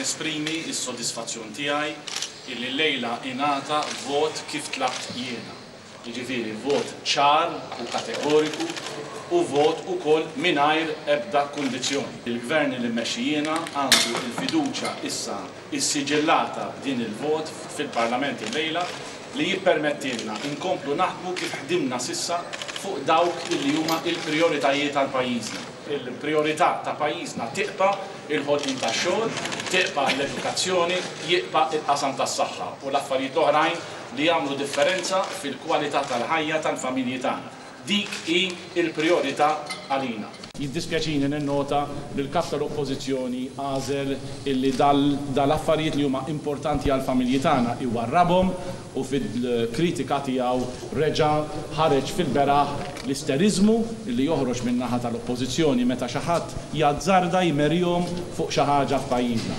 nesprimi s-sodisfazzjon tiegħi illi lejla ingħata vot kif tlabt jiena. Jiġifieri vot ċar u kategoriku u vot ukoll mingħajr ebda kundizzjoni. Il-gvern li mmexxi jiena għandu l-fiduċja issa issiġillata b'din il-vot fil-Parlament illejla li jippermettilna inkomplu naħdmu kif ħdimna sissa fuq dawk li huma l-prijoritajiet tal-pajjiżna. Il-prijorità ta' pajjiżna tibqa' il-ħolqien tax-xogħol, tibqa' l-edukazzjoni, jibqa' il-qasam tas-saħħa u l-affarijiet oħrajn li jagħmlu differenza fil-kwalità tal-ħajja tal-familji tagħna. Dik hi l-prijorità għalina. Jiddispjaċini ninnota li l-kap tal-oppożizzjoni għażel illi dal-affarijiet li huma importanti għall-familji tagħna iwarrabhom u fil-kritika tiegħu reġa' ħareġ fil-beraħ l-isteriżmu li joħroġ min-naħa tal-oppożizzjoni meta xi ħadd jazzarda jmerjhom fuq xi ħaġa f'pajjiżna.